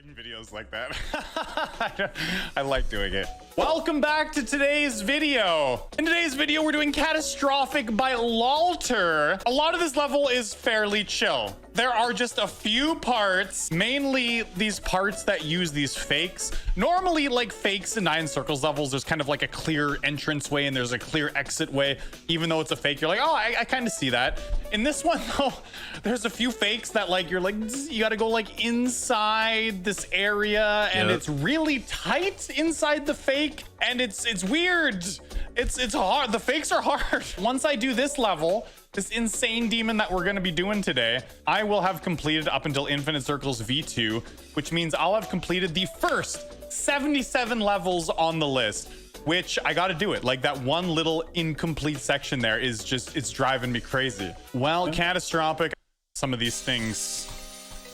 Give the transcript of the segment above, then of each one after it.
making videos like that. I like doing it. Welcome back to today's video. In today's video, we're doing Catastrophic by Lalter. A lot of this level is fairly chill. There are just a few parts, mainly these parts that use these fakes. Normally, like fakes in 9 Circles levels, there's kind of like a clear entrance way and there's a clear exit way. Even though it's a fake, you're like, oh, I kind of see that. In this one, though, there's a few fakes that like, you're like, you got to go like inside this area and it's really tight inside the fake and it's weird. It's hard. The fakes are hard. Once I do this level, this insane demon that we're going to be doing today, I will have completed up until Infinite Circles V2, which means I'll have completed the first 77 levels on the list, which I got to do it. Like that one little incomplete section there is just, it's driving me crazy. Well, Catastrophic, some of these things,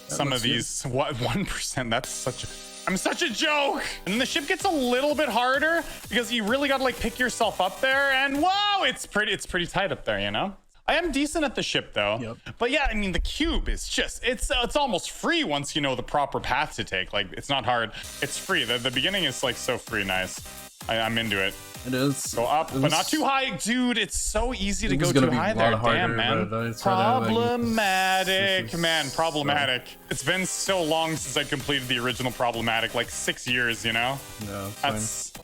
some of these, what, 1%, that's such a, I'm such a joke. And then the ship gets a little bit harder because you really got to like pick yourself up there and whoa, it's pretty tight up there, you know? I am decent at the ship though, but yeah, I mean, the cube is just, it's almost free once you know the proper path to take. Like it's not hard, it's free. The beginning is like so free nice. I'm into it. It is. Go up, but not too high. Dude, it's so easy to go too high there. Damn, man. Problematic, man. Problematic. It's been so long since I completed the original Problematic, like 6 years, you know? Yeah, that's...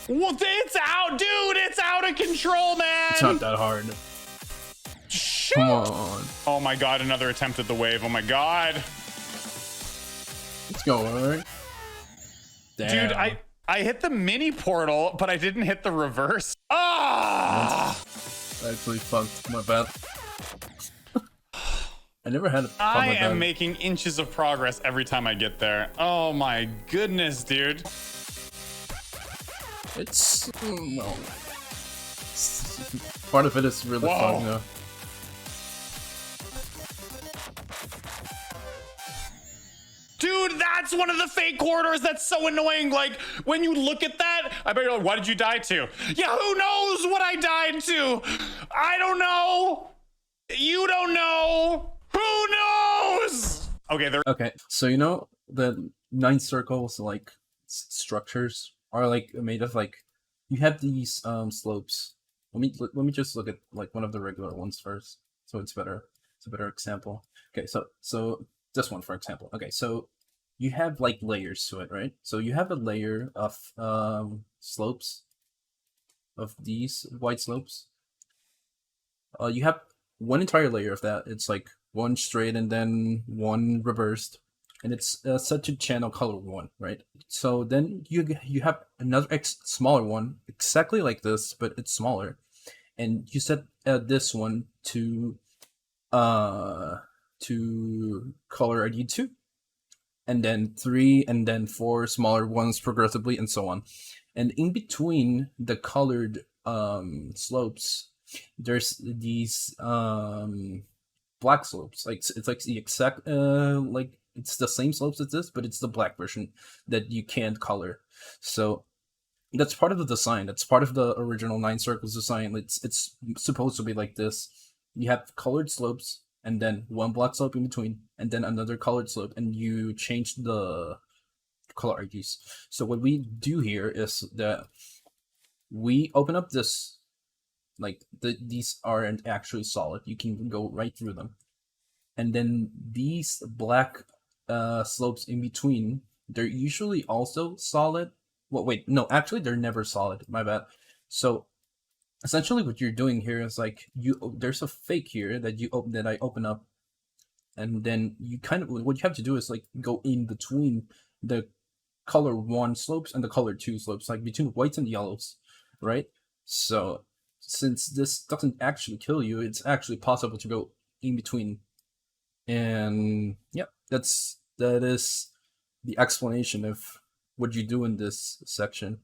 Well, it's out, dude! It's out of control, man! It's not that hard. Shoot. Come on. Oh my god, another attempt at the wave. Oh my god. Let's go, alright? Dude, I hit the mini portal, but I didn't hit the reverse. Ah! I actually fucked my bad. I never had a problem I am making inches of progress every time I get there. Oh my goodness, dude. It's no. Part of it is really fun, you know. Dude, that's one of the fake corridors that's so annoying. Like, when you look at that, I bet you're like, what did you die to? Yeah, who knows what I died to? I don't know. You don't know. Who knows? Okay, there. Okay, so you know the 9 Circles like structures are like made of like you have these slopes. Let me just look at like one of the regular ones first, so it's better. It's a better example. Okay, so this one for example. Okay, so you have like layers to it, right? So you have a layer of slopes of these white slopes. You have one entire layer of that. It's like one straight and then one reversed, and it's such a channel color one, right? So then you have another smaller one exactly like this, but it's smaller, and you set this one to color ID 2, and then 3, and then 4 smaller ones progressively, and so on. And in between the colored slopes, there's these black slopes. Like it's like the exact like it's the same slopes as this, but it's the black version that you can't color. So that's part of the design. That's part of the original 9 Circles design. It's supposed to be like this. You have colored slopes, and then one black slope in between, and then another colored slope, and you change the color IDs. So what we do here is that we open up this, like these aren't actually solid. You can go right through them. And then these black slopes in between, they're usually also solid. Well, wait, no, actually they're never solid. My bad. So essentially what you're doing here is like there's a fake here that I open up, and then you kind of what you have to do is like go in between the color 1 slopes and the color 2 slopes, like between whites and yellows, right? So since this doesn't actually kill you, it's actually possible to go in between. And yeah, that is the explanation of what you do in this section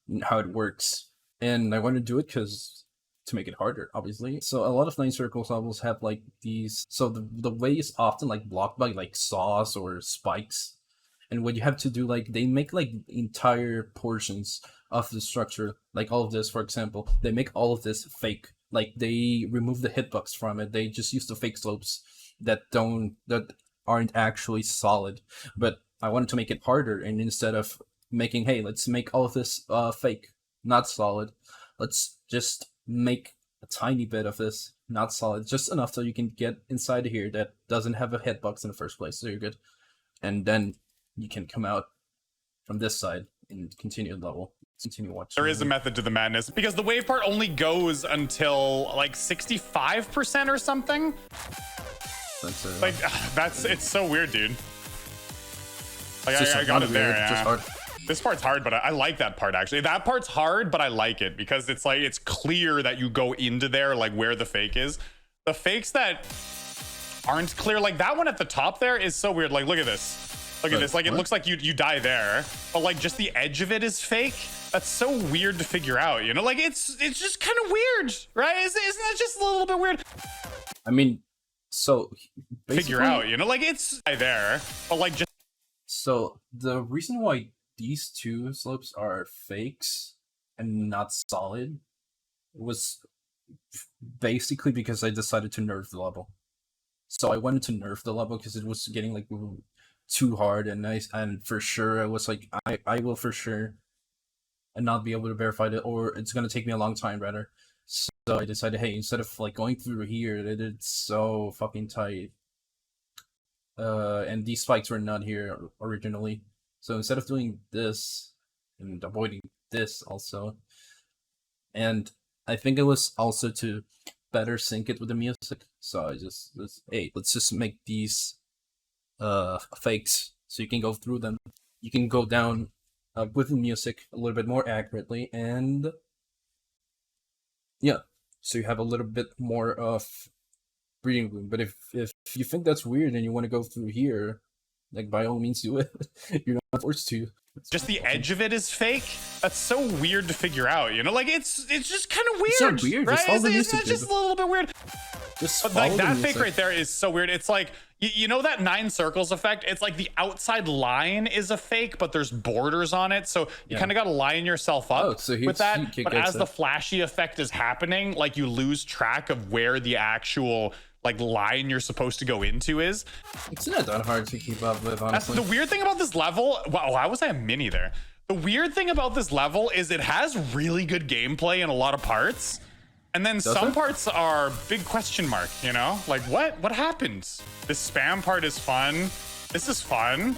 and how it works. And I want to do it because to make it harder, obviously. So a lot of 9 Circles levels have like these. So the way is often like blocked by like saws or spikes. And what you have to do, like they make like entire portions of the structure, like all of this, for example, they make all of this fake. Like they remove the hitbox from it. They just use the fake slopes that aren't actually solid. But I wanted to make it harder, and instead of making, hey, let's make all of this fake, not solid, let's just make a tiny bit of this not solid, just enough so you can get inside of here that doesn't have a hitbox in the first place, so you're good. And then you can come out from this side and continue the level. Continue watching. There is a method to the madness because the wave part only goes until like 65% or something. That's like it's so weird, dude. Like I got it there. Yeah. This part's hard, but I like that part actually. That part's hard, but I like it because it's like it's clear that you go into there like where the fake is. The fakes that aren't clear, like that one at the top there, is so weird. Like look at this. Look at this. Like, it looks like you die there, but like just the edge of it is fake. That's so weird to figure out, you know? Like it's just kind of weird, right? Isn't that just a little bit weird? I mean, so figure out, you know, like it's there, but like just. So the reason why these two slopes are fakes and not solid was basically because I decided to nerf the level. So I wanted to nerf the level because it was getting like too hard, and for sure I was like, I will for sure and not be able to verify it, or it's gonna take me a long time rather. So I decided, hey, instead of like going through here, it's so fucking tight. And these spikes were not here originally. So instead of doing this and avoiding this also, and I think it was also to better sync it with the music. So I just hey, let's just make these fakes so you can go through them. You can go down with the music a little bit more accurately, and yeah, so you have a little bit more of breathing room. But if you think that's weird and you want to go through here, like by all means do it. You're not forced to. Just the edge of it is fake. That's so weird to figure out, you know? Like it's just kind of weird. It's not weird, right? Isn't it just a little bit weird? But like that fake right there is so weird. It's like you know that 9 circles effect? It's like the outside line is a fake, but there's borders on it. So you kind of got to line yourself up with that. But as the flashy effect is happening, like you lose track of where the actual like line you're supposed to go into is. It's not that hard to keep up with, honestly. The weird thing about this level, wow, why was I a mini there? The weird thing about this level is it has really good gameplay in a lot of parts. And then some parts are big question mark, you know? Like what happened? This spam part is fun. This is fun.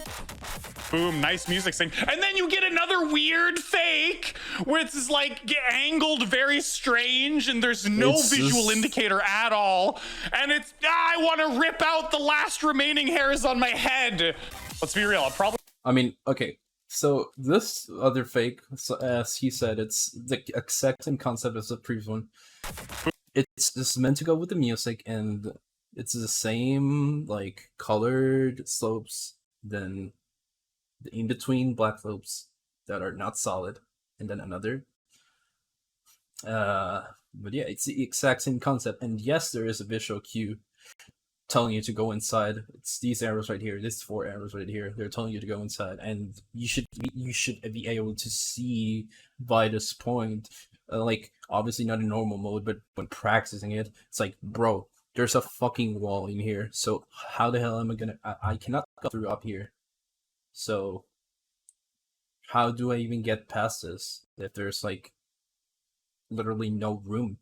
Boom, nice music sync. And then you get another weird fake where it's like angled very strange and there's no visual indicator at all. And it's, I want to rip out the last remaining hairs on my head. Let's be real, I mean, okay. So this other fake, as he said, it's the exact same concept as the previous one. It's just meant to go with the music, and it's the same like colored slopes, then the in-between black slopes that are not solid, and then another. But yeah, it's the exact same concept, and yes, there is a visual cue telling you to go inside. It's these arrows right here, this 4 arrows right here, they're telling you to go inside, and you should be able to see by this point, like obviously not in normal mode, but when practicing it, it's like, bro, there's a fucking wall in here, so how the hell am I gonna, I cannot go through up here, so how do I even get past this if there's like literally no room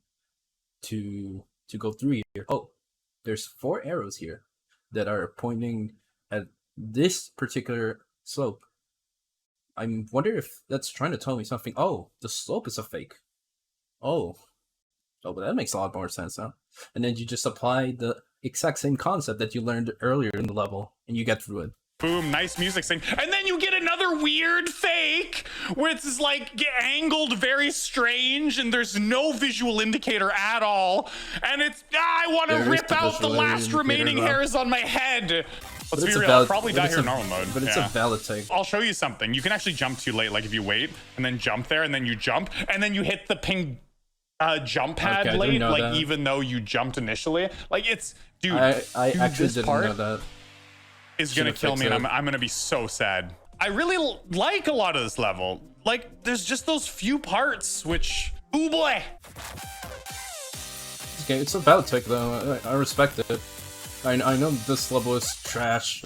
to go through here? Oh, there's 4 arrows here that are pointing at this particular slope. I wonder if that's trying to tell me something. Oh, the slope is a fake. Oh, but that makes a lot more sense now. And then you just apply the exact same concept that you learned earlier in the level, and you get through it. Boom, nice music sync. And then you get another weird fake where it's like angled very strange and there's no visual indicator at all. And it's, I want to rip out the last remaining hairs on my head. Let's be real, I'll probably die here in normal mode. But it's a valid take. I'll show you something. You can actually jump too late. Like if you wait and then jump there and then you jump and then you hit the ping jump pad late, like that. Even though you jumped initially. Like it's, dude, I actually didn't know that. Is gonna kill me, and I'm gonna be so sad. I really like a lot of this level. Like there's just those few parts which, oh boy. Okay, it's a valid take though. I respect it. I know this level is trash,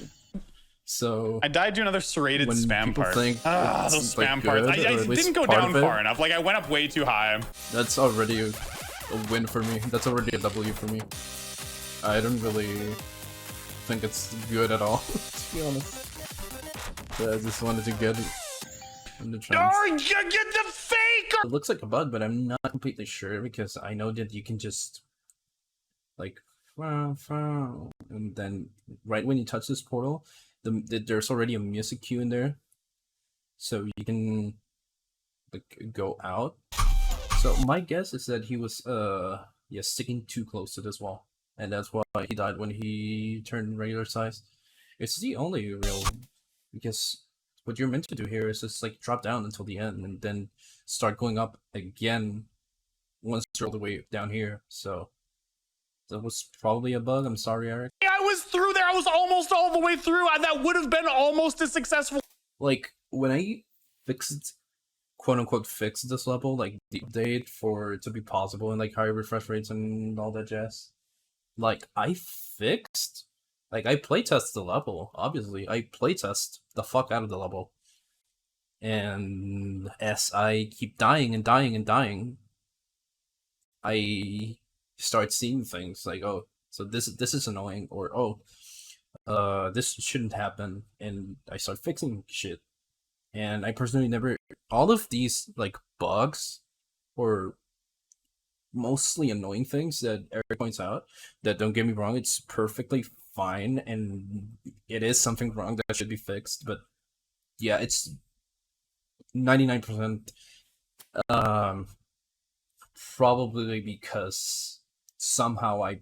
so I died to another serrated when spam people part. think Ah, it's, those like, spam parts. good, or I at least didn't go part down of it, far enough. Like, I went up way too high. that's already a win for me. That's already a W for me. I don't really think it's good at all, to be honest. But I just wanted to get in the chance. Oh, you get the fake! It looks like a bug, but I'm not completely sure because I know that you can just like and then right when you touch this portal, there's already a music cue in there, so you can like go out. So my guess is that he was sticking too close to this wall, and that's why he died when he turned regular size. It's the only real, because what you're meant to do here is just like drop down until the end and then start going up again once you're all the way down here. So that was probably a bug. I'm sorry, Eric. Yeah, I was through there. I was almost all the way through. That would have been almost as successful. Like when I fixed, quote unquote, fixed this level, like the update for it to be possible and like higher refresh rates and all that jazz. Like I playtest the level. Obviously, I playtest the fuck out of the level. And as I keep dying and dying and dying, I start seeing things like, oh, so this is annoying, or oh, this shouldn't happen, and I start fixing shit. And I personally never, all of these like bugs or mostly annoying things that Eric points out, that, don't get me wrong, it's perfectly fine and it is something wrong that should be fixed, but yeah, it's 99% probably because somehow I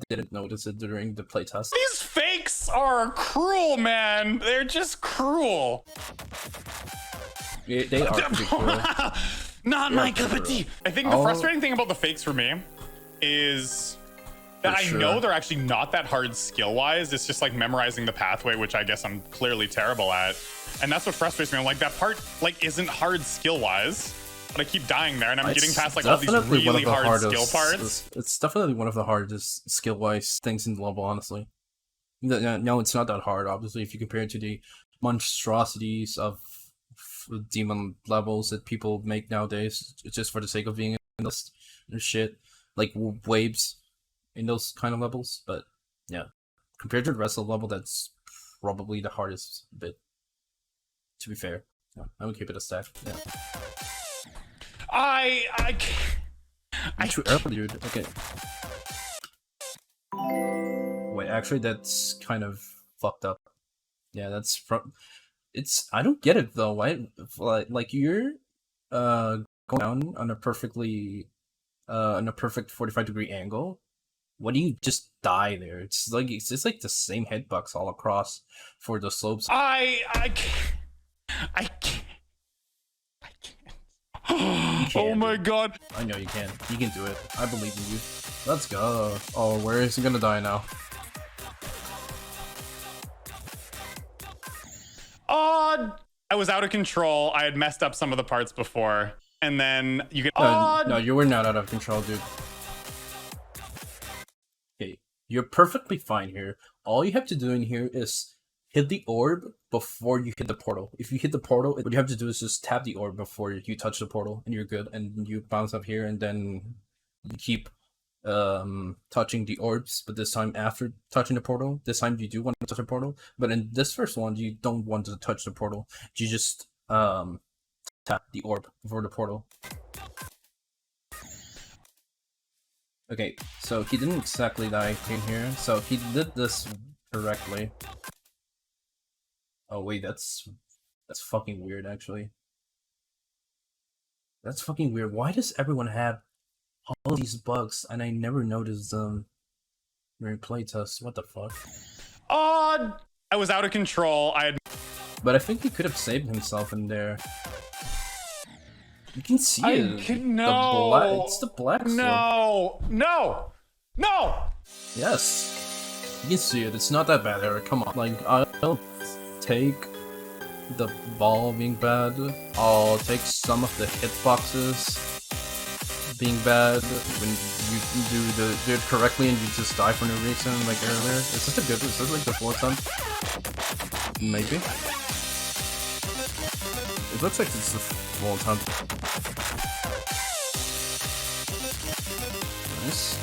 didn't notice it during the playtest. These fakes are cruel, man. They're just cruel. They are pretty cool. Not my cup of tea. I think the frustrating thing about the fakes for me is that I know they're actually not that hard skill-wise. It's just like memorizing the pathway, which I guess I'm clearly terrible at. And that's what frustrates me. I'm like, that part like isn't hard skill-wise, but I keep dying there, and I'm getting past like all these really hard skill parts. It's definitely one of the hardest skill-wise things in the level, honestly. No, it's not that hard, obviously, if you compare it to the monstrosities of demon levels that people make nowadays, just for the sake of being in this shit, like waves in those kind of levels. But yeah, compared to the rest of the level, that's probably the hardest bit, to be fair. Yeah, I would keep it a stack. Yeah. I too early, dude. Okay. Wait, actually, that's kind of fucked up. Yeah, that's from. I don't get it though. Why? Like you're going down on a perfect 45-degree angle. Why do you just die there? It's just like the same hitbox all across for the slopes. I can't. Oh my god. I know you can. You can do it. I believe in you. Let's go. Oh, where is he gonna die now? I was out of control. I had messed up some of the parts before, and then you get. No, you were not out of control, dude. Okay, you're perfectly fine here. All you have to do in here is hit the orb before you hit the portal. If you hit the portal, what you have to do is just tap the orb before you touch the portal, and you're good. And you bounce up here, and then you keep touching the orbs, but this time after touching the portal. This time you do want to touch the portal, but in this first one you don't want to touch the portal. You just tap the orb before the portal. Okay, so he didn't exactly die in here, so he did this correctly. Oh wait, that's fucking weird, actually. That's fucking weird. Why does everyone have all these bugs and I never noticed them during playtests? What the fuck? I was out of control. But I think he could have saved himself in there. You can see it. No. It's the black slope. No. Yes. You can see it. It's not that bad, Eric. Come on. Like, I'll take the ball being bad. I'll take some of the hitboxes being bad when you do it correctly and you just die for no reason, like earlier. Is this like the 4th time? Maybe. It looks like it's the 4th time. Nice.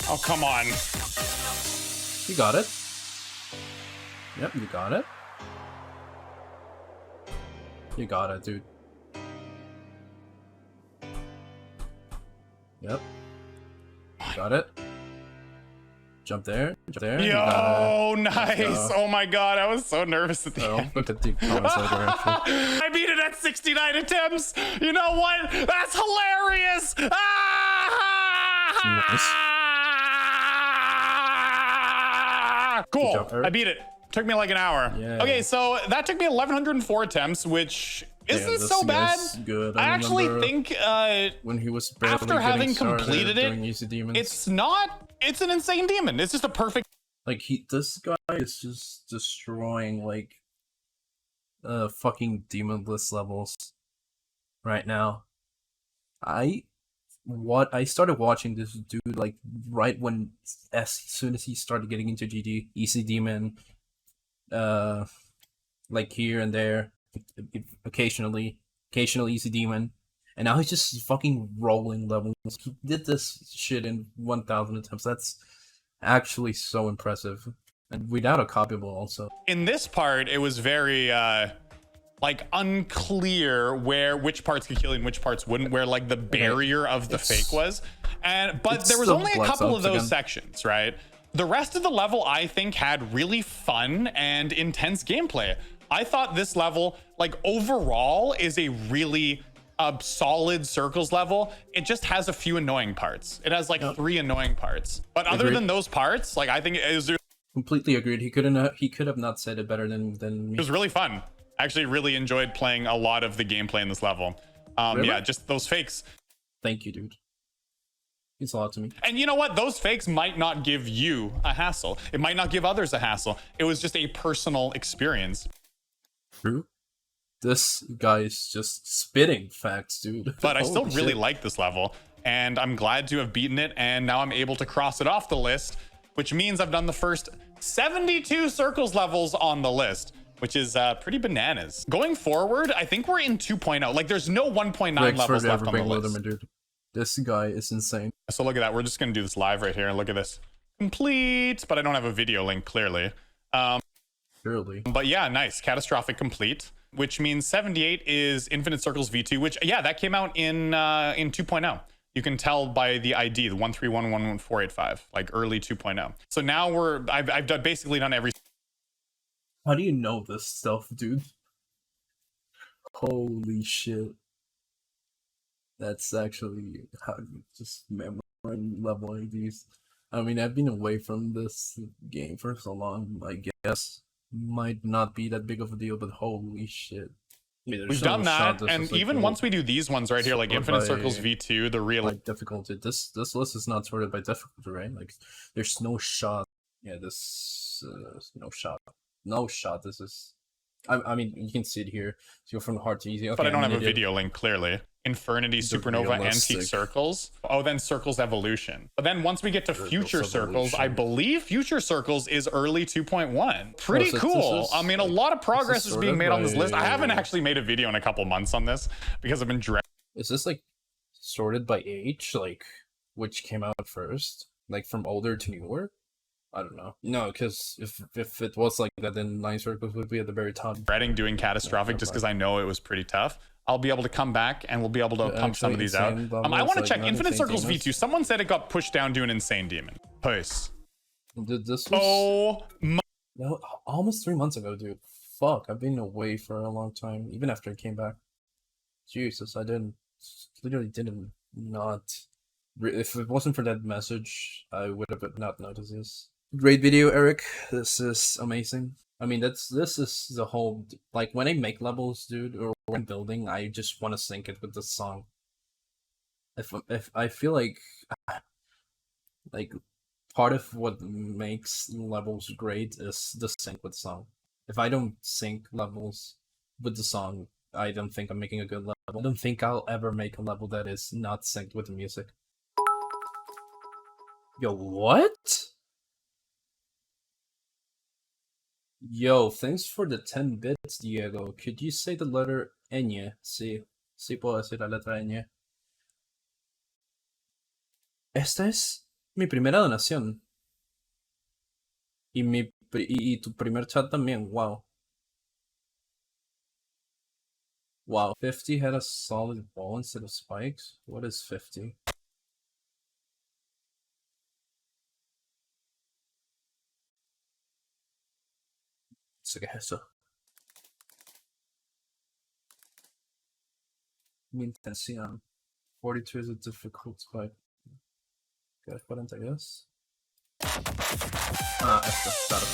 Oh, come on. You got it. Yep, you got it. You got it, dude. Yep. You got it. Jump there. Jump there. Yo, nice. Oh my god, I was so nervous at the end. Look at the comments later, actually. I beat it at 69 attempts. You know what? That's hilarious. Nice. Cool. Job, Eric. I beat it. Took me like an hour. Yeah. Okay, so that took me 1,104 attempts, which isn't so bad. Good. I actually think when he was after having completed it, demons, it's an insane demon. It's just a perfect. Like this guy is just destroying like fucking demonless levels right now. I started watching this dude like right when as soon as he started getting into GD, Easy Demon, like here and there, occasionally Easy Demon, and now he's just fucking rolling levels. He did this shit in 1,000 attempts. That's actually so impressive, and without a copyable also. In this part, it was very like unclear which parts could kill you and which parts wouldn't, where like the barrier of the fake was. But there was only a couple of those sections, right? The rest of the level, I think, had really fun and intense gameplay. I thought this level, like overall, is a really solid circles level. It just has a few annoying parts. It has like 3 annoying parts. But other than those parts, like I think it was completely agreed. He could have not said it better than me. It was really fun. I actually really enjoyed playing a lot of the gameplay in this level. Really? Yeah, just those fakes. Thank you, dude. It's a lot to me. And you know what? Those fakes might not give you a hassle. It might not give others a hassle. It was just a personal experience. True. This guy is just spitting facts, dude. But I still really like this level, and I'm glad to have beaten it, and now I'm able to cross it off the list, which means I've done the first 72 circles levels on the list, which is pretty bananas. Going forward, I think we're in 2.0. Like, there's no 1.9 levels left on the list. Dude. This guy is insane. So look at that. We're just going to do this live right here. Look at this. Complete, but I don't have a video link, clearly. Surely. But yeah, nice. Catastrophic complete, which means 78 is Infinite Circles V2, which, yeah, that came out in 2.0. You can tell by the ID, the 131111485, like early 2.0. So now I've basically done every. How do you know this stuff, dude? Holy shit. That's actually how you just memorize level IDs. I mean, I've been away from this game for so long, I guess. Might not be that big of a deal, but holy shit. I mean, we've done that, and like even once we do these ones right here, like Infinite Circles V2, the real like difficulty. This list is not sorted by difficulty, right? Like, there's no shot. Yeah, this no shot. This is. I mean, you can see it here. So from hard to easy. Okay, but I don't have a video link, clearly. Infernity, Supernova, Antique Circles. Oh, then Circles Evolution. But then once we get to Future Circles, I believe Future Circles is early 2.1. Pretty cool. I mean, a lot of progress is being made on this list. I haven't actually made a video in a couple months on this because I've been Is this like sorted by age? Like, which came out first? Like from older to newer? I don't know. No, because if it was like that, then 9 Circles would be at the very top. Dreading doing Catastrophic just because I know it was pretty tough. I'll be able to come back and we'll be able to pump some of these out. I want to check Infinite Circles V2. Someone said it got pushed down to an Insane Demon. Puss. This was... Oh my... No, almost 3 months ago, dude. Fuck, I've been away for a long time, even after I came back. Jesus, I literally didn't not... If it wasn't for that message, I would have not noticed this. Great video, Eric. This is amazing. I mean, this is the whole, like, when I make levels, dude, or when building, I just want to sync it with the song. If I feel like Like, part of what makes levels great is the sync with song. If I don't sync levels with the song, I don't think I'm making a good level. I don't think I'll ever make a level that is not synced with the music. Yo, what? Yo, thanks for the 10 bits, Diego. Could you say the letter ñ? Sí, sí puedo decir la letra ñ. Esta es mi primera donación. Y tu primer chat también, wow. Wow, 50 had a solid ball instead of spikes? What is 50? ¿Qué es eso? Mi intención. 42 is a difficult spike. Okay, 42. Ah, esto, claro.